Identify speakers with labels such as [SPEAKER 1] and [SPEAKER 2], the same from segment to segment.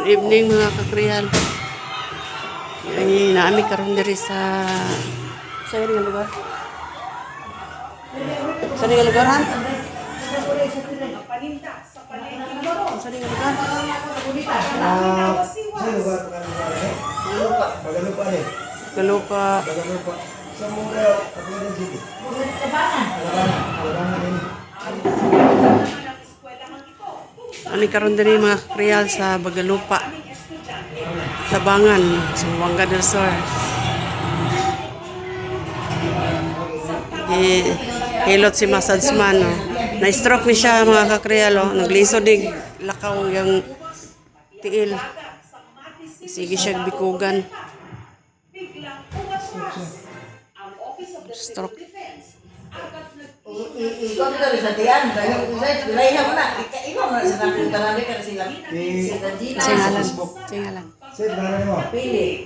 [SPEAKER 1] evening mga kakrial. Ay naami karon diri sa nga lugar. Sa nga lugar han? Sa nga lugar? Galupa.
[SPEAKER 2] Sa mura, Pagkakas City.
[SPEAKER 1] Ani karon diri mga kakrial sa Bagalupa. Sa Bangan, sa Buanga del Sur. Hilot si Masadsman. No? Na-stroke ni siya mga kakrial. Oh. Nagliso dig lakaw yung tiil. Sige siya bikugan. Stroke.
[SPEAKER 3] Ikaw na rin sa tiyan. Lahihan mo na. Ikaw na sa namin talabi ka sila.
[SPEAKER 1] Singalan. Singalan.
[SPEAKER 2] Sir, ngalan mo?
[SPEAKER 3] Pili.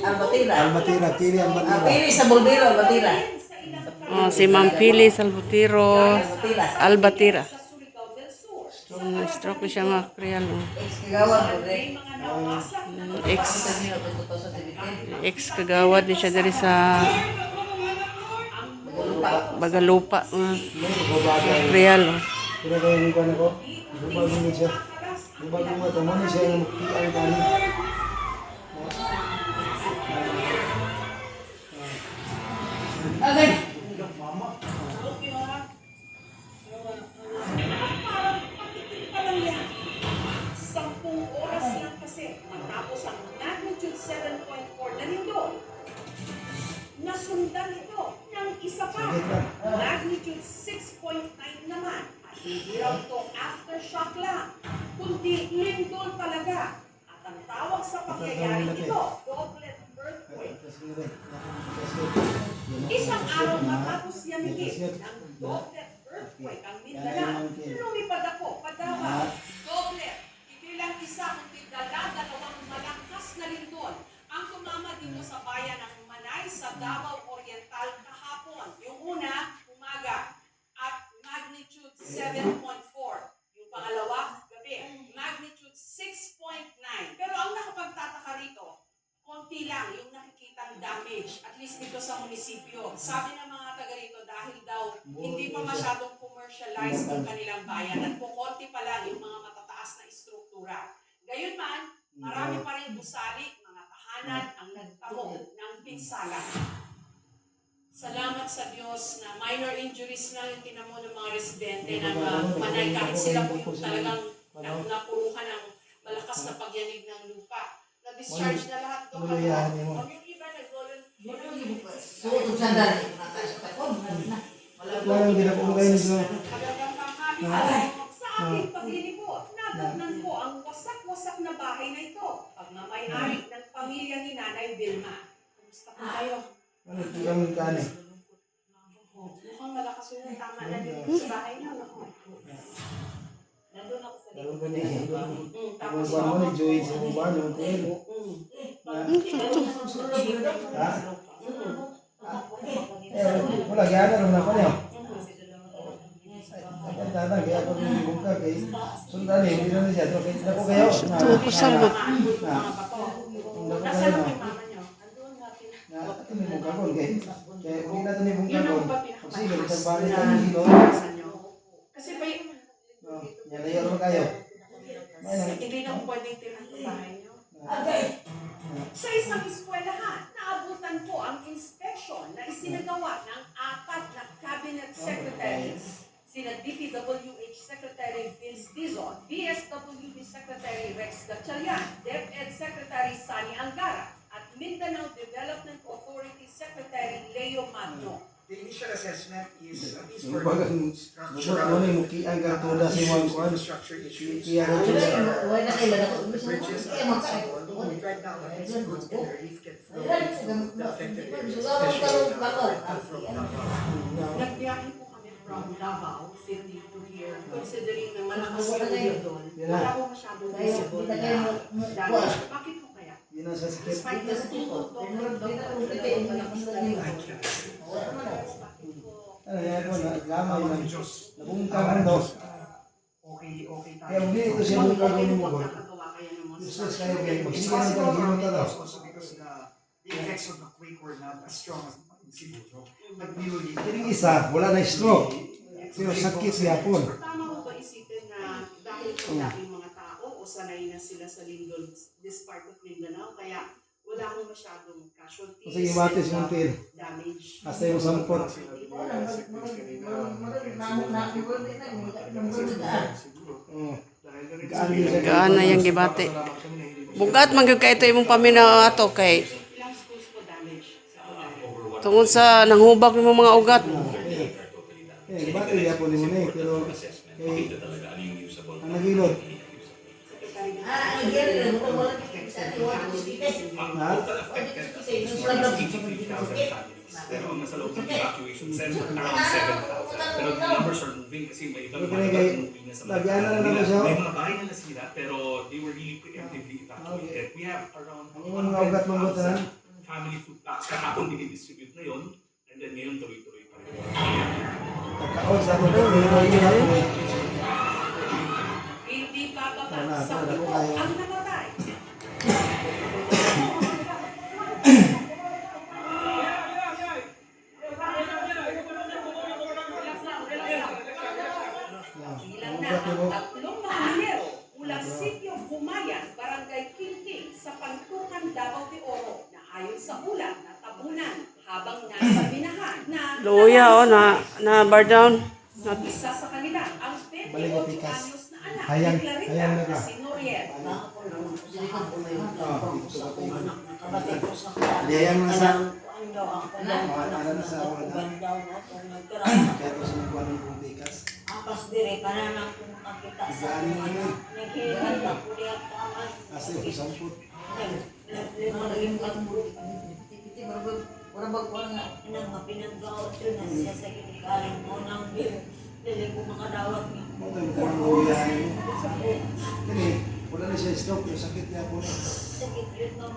[SPEAKER 3] Albatira.
[SPEAKER 2] Albatira.
[SPEAKER 3] Pili sa Bulbiro, Albatira.
[SPEAKER 1] Oh, si Ma'am Pili Salvatiro Albatira. Stroke ni siya mga kakrial. Oh. Ex-kagawad ni siya diri sa Bagalupa. Real.
[SPEAKER 2] Kira kayo yung kwan ako? Bubagong mo siya. Bubagong mo. Tama niya siya yung PR kanin.
[SPEAKER 3] Okay.
[SPEAKER 4] Sampung oras lang kasi matapos ang magnitude 7.4 na lindol. Nasundan ito ng isa pa, magnitude 6.9 naman. At hindi raw ito aftershock lang, kundi lindol talaga. At ang tawag sa pangyayari ito, doublet earthquake. Isang araw matapos yamigin ng doublet earthquake ang Mindanao, lumipad ako, Padawan. Doublet, hindi lang isa kundi dalawang malakas na lindol ang tumama dito sa bayan ng Manay sa Davao Oriental kahapon. Yung una, umaga, at magnitude 7.4. Yung pangalawa, gabi, magnitude 6.9. Pero ang nakapagtataka rito, konti lang yung nakikitang damage, at least dito sa munisipyo. Sabi ng mga taga rito, dahil daw hindi pa masyadong commercialized ang kanilang bayan at kukonti pa lang yung mga matataas na istruktura. Gayunman, marami pa rin gusali, mga tahanan ang nagtamo ng pinsala. Salamat sa Diyos na minor injuries lang yung tinamo ng mga residente ng Manay, kahit sila po yung talagang napuruhan ng malakas na pagyanig ng lupa. Na-discharge na lahat ito. Huwag yung iba nag-volunteer.
[SPEAKER 3] Suot sandali.
[SPEAKER 2] Wala yung ginapungkay nito.
[SPEAKER 4] Sa aking paglilipot, natatnan ko ang wasak-wasak na bahay na ito. Pagmamayari ng pamilya ni Nanay Vilma. Kumusta po kayo?
[SPEAKER 2] Ano ito yung kanin?
[SPEAKER 4] Mukhang malakas yung tama na dito sa bahay niyo. Nandun ako sa
[SPEAKER 2] Meron ba niya?
[SPEAKER 4] Tapos
[SPEAKER 2] Yung mo ni Joey sa mubano, yung kulo. Ha? Wala, gana naman ako niya. Ang tatang, kaya ako rin yung ka, kaya sundan eh, hindi na siya. Kaya ako kayo.
[SPEAKER 1] Ito ko salot.
[SPEAKER 4] Nasaan ang mama niyo?
[SPEAKER 2] Ito may mukha ko, kaya hindi natin may mukha ko. Kasi yung isang balik ang hilo.
[SPEAKER 4] Kasi pa yung
[SPEAKER 2] Yan na yun kayo.
[SPEAKER 4] hindi na pwedeng tirang sa bahay niyo. Sa isang eskwelahan, naabutan ko ang inspection na isinagawa ng 4 na cabinet secretaries. Sina DPWH Secretary Vince Dizon, DSWD Secretary Rex Gatchalian, DepEd Secretary Sani Angara, at Mindanao Development Authority Secretary Leo Magno.
[SPEAKER 5] The initial assessment is
[SPEAKER 2] Yung bagang, ano yung mukian ka toda si Juan Juan.
[SPEAKER 5] infrastructure issues.
[SPEAKER 2] Kaya ka toda.
[SPEAKER 5] The bridges are possible. Right now, it's good and the relief can flow into the affected areas, especially from Davao.
[SPEAKER 4] Nagbiyahe po kami from Davao City to here, considering na malakas yung video doon. Wala po masyadong visible na damage. Bakit po kaya?
[SPEAKER 2] Yun ang sa sakit.
[SPEAKER 4] Despite the tututok, malakas na yung
[SPEAKER 2] Ano yan ko, naglamay lang. Nabungkaman daw.
[SPEAKER 5] Okay tayo.
[SPEAKER 2] Kaya hindi ito siya mukha ko ni mo.
[SPEAKER 4] nakagawa kaya ng mga
[SPEAKER 2] stress kayo kayo.
[SPEAKER 5] It's
[SPEAKER 2] Sige lang
[SPEAKER 5] possible
[SPEAKER 2] tayo,
[SPEAKER 5] or
[SPEAKER 2] gino
[SPEAKER 5] maybe
[SPEAKER 2] talo.
[SPEAKER 5] it's also because the effects of the quake were not as strong as in Cebu. So, like we will
[SPEAKER 2] Kining isa, wala na stroke. Pero sakit yapon.
[SPEAKER 4] Tama mo ba isipin na dahil sa daming mga tao o sanay na sila sa Lindol, this part of Mindanao, kaya wala akong masyadong casualties,
[SPEAKER 2] Kasi yung batis
[SPEAKER 4] and,
[SPEAKER 2] mong tin.
[SPEAKER 4] damage.
[SPEAKER 2] Hasta yung sampot. Oh. Gaan yun sa
[SPEAKER 1] Gaan na yung gibati. Bugat man gyud kay ito imong paminaw ato kay
[SPEAKER 4] Ilang schools po damage sa ulan.
[SPEAKER 1] tungod sa nanghubak nimo mga ugat.
[SPEAKER 2] Eh, bato yapon mo na eh. Pero kay ang nagilod. Ha?
[SPEAKER 6] Pero nasa loob ng evacuation center, around 7,000. Pero the numbers are moving kasi may ibang
[SPEAKER 2] Okay,
[SPEAKER 6] mga
[SPEAKER 2] kay-
[SPEAKER 6] moving na sa mga
[SPEAKER 2] lagyan na lang
[SPEAKER 6] nila.
[SPEAKER 2] siya.
[SPEAKER 6] May mga bahay na nasira pero they were really preemptively evacuated. We have around
[SPEAKER 2] Ang mga ugat mong butanan.
[SPEAKER 6] family food packs kahapon dinidistribute na yun. And then ngayon tuloy-tuloy pa rin.
[SPEAKER 2] Nagkaon sa akin. Pero
[SPEAKER 4] Hindi bababa
[SPEAKER 2] Wala,
[SPEAKER 4] sa
[SPEAKER 2] wala,
[SPEAKER 4] puto
[SPEAKER 2] wala.
[SPEAKER 4] ang namatay. Ilan na ang tatlong mga minero mula Sitio Bumayan, Barangay Kingking sa Pantukan, Davao de Oro na ayon sa ulat na tabunan habang nasa minahan na
[SPEAKER 1] Luya o na bar down.
[SPEAKER 4] isa sa kanila ang 28
[SPEAKER 2] Balik ka, Pikas.
[SPEAKER 4] anyos na anak
[SPEAKER 2] Hayang-
[SPEAKER 4] ni Clarita
[SPEAKER 2] hayang na ka.
[SPEAKER 4] na si Noriel.
[SPEAKER 2] Liyan na sa
[SPEAKER 3] Ano
[SPEAKER 2] ano na sa wala. Kaya ko sa mga kuwan ng tikas.
[SPEAKER 3] Apas dire para lang kung makakita sa
[SPEAKER 2] Gaan mo na eh.
[SPEAKER 3] naghihilan na po niya taman.
[SPEAKER 2] Kasi yung sampot.
[SPEAKER 3] Nang mapinagkaot yun na siya sa kinikarin mo nang dili ko makadawat niya.
[SPEAKER 2] Mo tayo ka ng luyan. Kini, wala na siya stroke. Yung sakit niya po.
[SPEAKER 3] Sakit yun na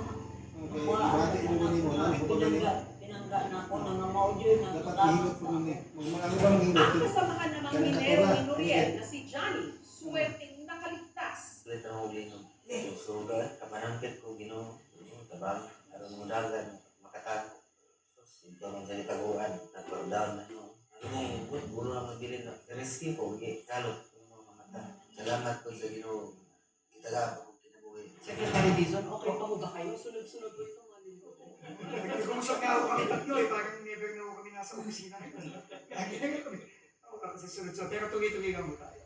[SPEAKER 2] Okay, bati mo ni mo. Ano po ba ni?
[SPEAKER 3] pinangga na ako nang maudio na
[SPEAKER 2] Dapat hihilot po ni. Mga bang hihilot?
[SPEAKER 4] Ang kasamahan namang minero ni Noriel na si Johnny, suwerteng nakaligtas.
[SPEAKER 7] Kulit ang huli no. Yung sugat, kapanampit ko, ginoo, tabang, aron mo dagan, makatago. Ito nang sa litaguan, nag-down na no. Ano yung bulo na magbilin na, risky po, kalot yung mga mata. Salamat po sa ginoo, itala po kinabuhi.
[SPEAKER 4] Secretary Dizon, okay pa mo ba kayo? Sunod-sunod po itong ano.
[SPEAKER 5] Nag-uusap nga ako kami tatlo eh, parang never na ako kami nasa opisina. Lagi na kami. Oo, kasi sunod-sunod. Pero tuloy-tuloy lang mo tayo.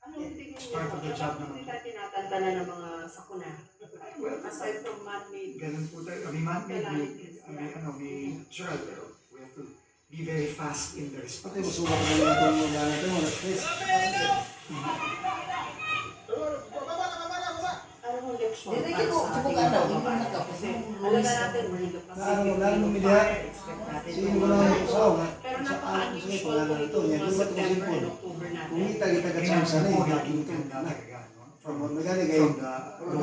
[SPEAKER 4] Anong tingin niyo?
[SPEAKER 5] Part of the job naman.
[SPEAKER 4] Hindi tayo tinatantanan ng mga sakuna.
[SPEAKER 5] Well,
[SPEAKER 4] Aside from man-made.
[SPEAKER 5] ganun po tayo. I mean, may natural, pero we have to be very fast in the response.
[SPEAKER 2] Pati mo sugat na nila itong mga natin. Mga stress.
[SPEAKER 4] Ano yung leksyon
[SPEAKER 3] Hindi
[SPEAKER 4] para
[SPEAKER 3] ko
[SPEAKER 4] sa ating
[SPEAKER 3] subukan daw,
[SPEAKER 4] mga
[SPEAKER 3] hindi
[SPEAKER 4] kababayan?
[SPEAKER 3] ko
[SPEAKER 4] Kasi
[SPEAKER 3] nakapag-
[SPEAKER 4] alaga natin, mahigap pa
[SPEAKER 2] Lalo mo media.
[SPEAKER 4] Expect natin.
[SPEAKER 2] Sino mo lang yung usaw nga.
[SPEAKER 4] Pero
[SPEAKER 2] Sa ano ko sa'yo,
[SPEAKER 4] napaka-unusual
[SPEAKER 2] pangalan
[SPEAKER 4] po
[SPEAKER 2] ito.
[SPEAKER 4] itong
[SPEAKER 2] Yan,
[SPEAKER 4] mga
[SPEAKER 2] di ba ito
[SPEAKER 4] September
[SPEAKER 2] simple?
[SPEAKER 4] and October natin.
[SPEAKER 2] Kumita kita ka chance na eh. Gaking ka na. From magani kayo.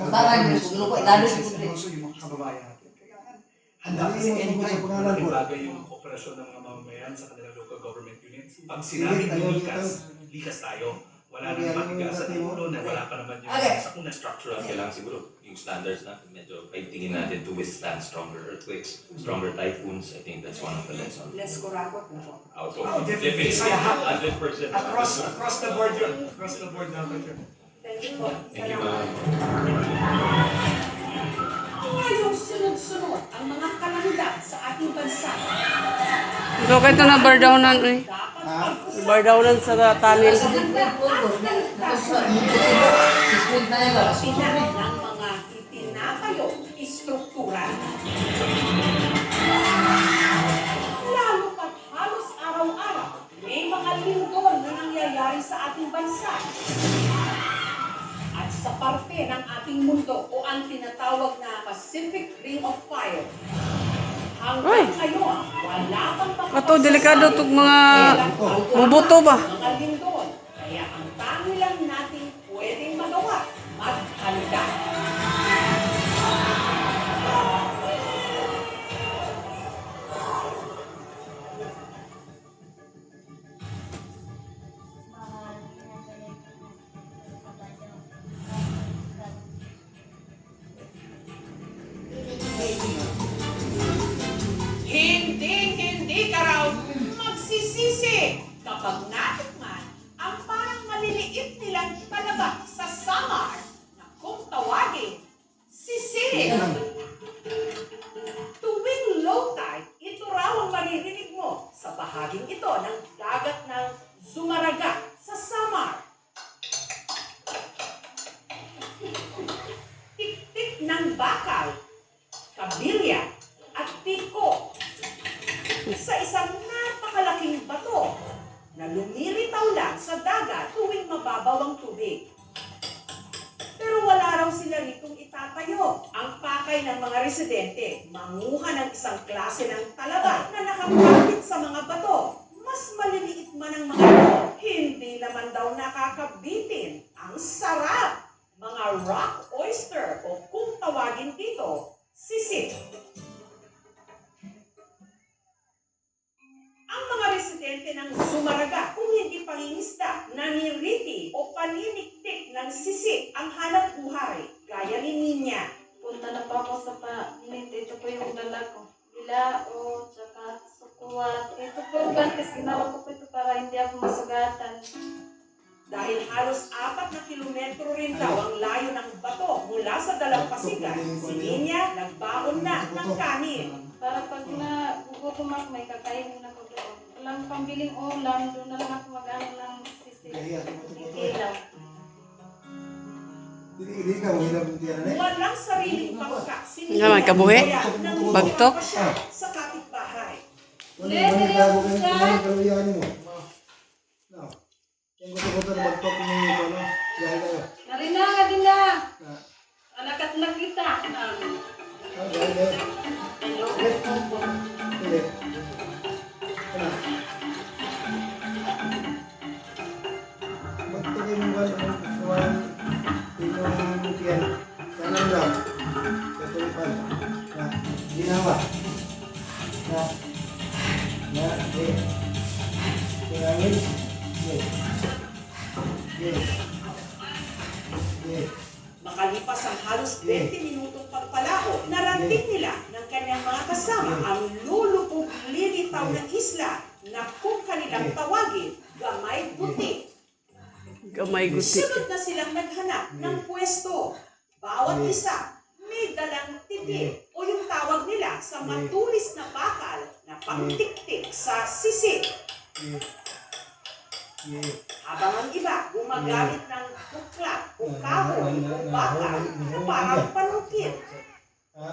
[SPEAKER 3] Parang yung suglupay, lalo
[SPEAKER 5] And
[SPEAKER 3] yung
[SPEAKER 5] also yung mga kababayan natin. Kailangan handa
[SPEAKER 2] Dali
[SPEAKER 5] kasi
[SPEAKER 2] mo
[SPEAKER 5] anytime.
[SPEAKER 2] sa pangalan ko.
[SPEAKER 6] Malaking bagay yung kooperasyon ng mga mamamayan sa kanilang local government units. Pag
[SPEAKER 2] Sige,
[SPEAKER 6] sinabing
[SPEAKER 2] tayo
[SPEAKER 6] likas, likas tayo. Wala
[SPEAKER 2] Okay,
[SPEAKER 6] nang
[SPEAKER 2] ano yung
[SPEAKER 6] patigasan ng
[SPEAKER 2] dati mo?
[SPEAKER 6] ulo na wala pa naman yung
[SPEAKER 3] Okay.
[SPEAKER 6] sa unang structural.
[SPEAKER 8] Kailangan siguro yung standards natin medyo paigtingin natin to withstand stronger earthquakes, stronger typhoons. I think that's one of the lessons.
[SPEAKER 4] Less kurakot na po.
[SPEAKER 8] Out
[SPEAKER 5] Oh,
[SPEAKER 8] of
[SPEAKER 5] definitely.
[SPEAKER 8] definitely 100%.
[SPEAKER 5] Across the board yun. Across the board dapat yun.
[SPEAKER 4] Thank you po.
[SPEAKER 8] Thank you,
[SPEAKER 4] Salamat.
[SPEAKER 8] ma'am.
[SPEAKER 4] Ngayong sunod-sunod ang mga kalamidad sa ating bansa.
[SPEAKER 1] So kay ito na bar downan eh.
[SPEAKER 4] Dapat
[SPEAKER 1] Bar downan sa tunnel.
[SPEAKER 4] pagpapasinan ng mga itinatayong istruktura. Lalo pat halos araw-araw, may mga lindol na nangyayari sa ating bansa. At sa parte ng ating mundo o ang tinatawag na Pacific Ring of Fire. Hanggang ngayon, wala pang
[SPEAKER 1] Ato delikado tug mga mubuto ba?
[SPEAKER 4] mga lindol. Kaya ang tangi lang natin pwedeng magawa, maghanda. kapag natikman ang parang maliliit nilang talaba sa Samar na kung tawagin, sisig. Tuwing low tide, ito raw ang maririnig mo sa bahaging ito ng dagat ng Sumaraga sa Samar. Tik-tik ng bakal, kabilya at piko sa isang napakalaking bato na lumilitaw lang sa dagat tuwing mababaw ang tubig. Pero wala raw sila ritong itatayo. Ang pakay ng mga residente, manguha ng isang klase ng talaba na nakakapit sa mga bato. Mas maliliit man ang mga ito, hindi naman daw nakakabitin. Ang sarap! Mga rock oyster o kung tawagin dito, sisig. Ang mga residente ng Sumaraga, kung hindi pangingisda, naniriti o paniniktik ng sisig ang hanap buhay, gaya ni Ninya.
[SPEAKER 9] Punta na pa ako sa painit. Ito po yung dala ko. Bilao, tsaka sukuat. Ito po kasi ginawa ko po ito para hindi ako masugatan.
[SPEAKER 4] Dahil halos 4 na kilometro rin daw ang layo ng bato mula sa Dalampasigan, si Ninya nagbaon na ng kanin.
[SPEAKER 9] Para pag nagugutom ako, may kakainin ako doon. Walang pambiling ulam, doon na lang ako mag-ano ng sisig. Ikilaw.
[SPEAKER 2] Hindi ka mo hinap ng tiyan, eh?
[SPEAKER 4] Walang sariling bangka, si
[SPEAKER 1] Nga, may kabuhi? Bagtok?
[SPEAKER 4] pa siya sa kapitbahay.
[SPEAKER 2] Ano yung bago kayo ng kaluyan mo? No. Yung gusto-gusto na magtok ni ano, dahil kayo.
[SPEAKER 9] Narina ka din na!
[SPEAKER 2] Na,
[SPEAKER 9] Alakat na kita!
[SPEAKER 2] dahil kayo. Sige. Ano? Magtugin mo ba ang kukuhan yung tiyan? Kanan lang. Katulipan. Na, ginawa. Kurangin.
[SPEAKER 4] Makalipas ang halos 20 minutong pagpalao, narating nila ng kanyang mga kasama ang lulupog lilitaw na isla na kung kanilang tawagin, Gamay Guti.
[SPEAKER 1] Gamay guti.
[SPEAKER 4] Sunod na silang naghanap ng pwesto. Bawat isa may dalang titik o yung tawag nila sa matulis na bakal na pangtiktik sa sisig. Habang ang iba gumagamit ng buklat o kahoy o bakal na parang panukit.
[SPEAKER 2] Ha?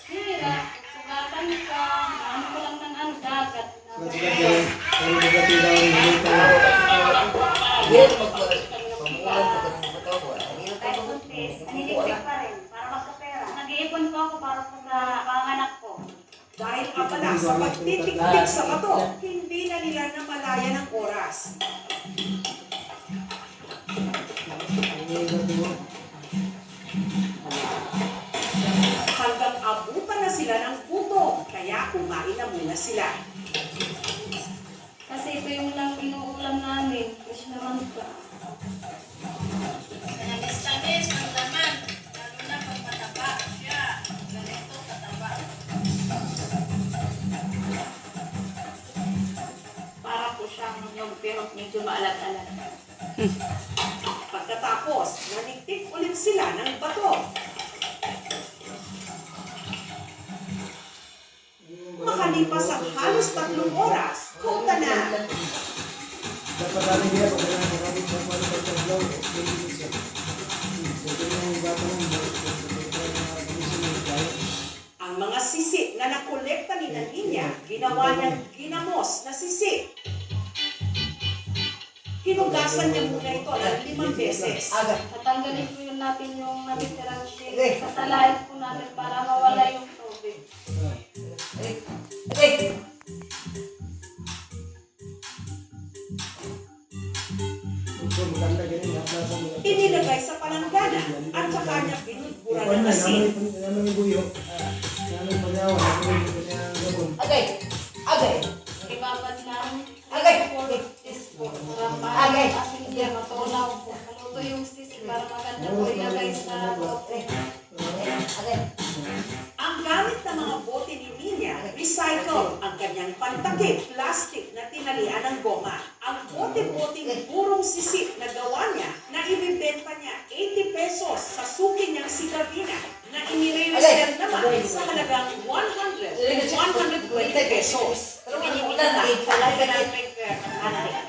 [SPEAKER 9] Hira, sugatan ka. Ano ko lang ng ang dagat.
[SPEAKER 2] Sige, ano ba tila ang dito?
[SPEAKER 3] Kahit buntis, nililig pa rin para magkapera. Nag-iipon po ako para po sa panganak ko.
[SPEAKER 4] Dahil abala sa pagtitiktik sa bato, hindi na nila namalaya ng oras. Hanggang abutan na sila ng gutom, kaya kumain na muna sila.
[SPEAKER 9] Kasi ito yung lang inuulam namin. Fish naman pa.
[SPEAKER 3] Tamis-tamis ang laman. Lalo na pag mataba siya. Ganito kataba. Para po siyang yung pero medyo maalat-alat.
[SPEAKER 4] Pagkatapos, naniktik ulit sila ng bato. Makalipas ang halos 3 oras, kuta na.
[SPEAKER 2] Dapat natin dia pag nakakabit sa mga pagkakalaw, hindi siya. So, yung bata
[SPEAKER 4] Ang mga sisi na nakolekta ni Ninya, ginawa niyang ginamos na sisi. Hinugasan niya muna ito ng 5 beses.
[SPEAKER 9] Tatanggalin po yun natin yung natitirang shade. Sasalain po natin para mawala yung tubig.
[SPEAKER 2] maganda ganyan, nasa mga.
[SPEAKER 4] Inilagay sa palanggana at saka niya binudburan ng asin.
[SPEAKER 2] Naman yung buyo. Naman yung panyawa. Naman yung gabon.
[SPEAKER 9] Ibabad lang.
[SPEAKER 5] Agay.
[SPEAKER 9] Asin niya, matunaw po. Maluto yung sisi para maganda po ilagay sa bote.
[SPEAKER 4] Ang gamit ng mga bote ni Ninya, recycle ang kanyang pantakip, plastic na tinalian ng goma. Ang bote-boteng burong sisi na gawa niya na ibibenta niya 80 pesos sa suki niyang si Gavina na inire-resell naman sa halagang 100 to 120 pesos.
[SPEAKER 5] Pero manimulan, talaga na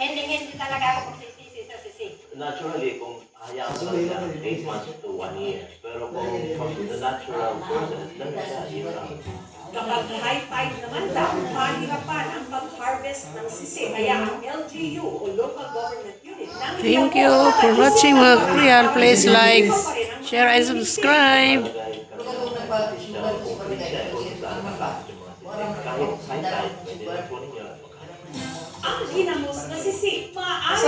[SPEAKER 3] Hindi talaga ako pagsisisi sa sisi.
[SPEAKER 7] Naturally, kung hayaan mo lang siya, 8 months to 1 year. Pero kung from the natural process, lang siya, yun lang.
[SPEAKER 4] Kapag high tide naman daw, mahirapan ang pag-harvest ng sisi. Kaya ang LGU o local government unit ng
[SPEAKER 1] Thank you for watching mga Krial. Please like, share, and subscribe.
[SPEAKER 7] Kahit high tide, pwede na po ninyo.
[SPEAKER 4] ang hinamos na sisi. Maaari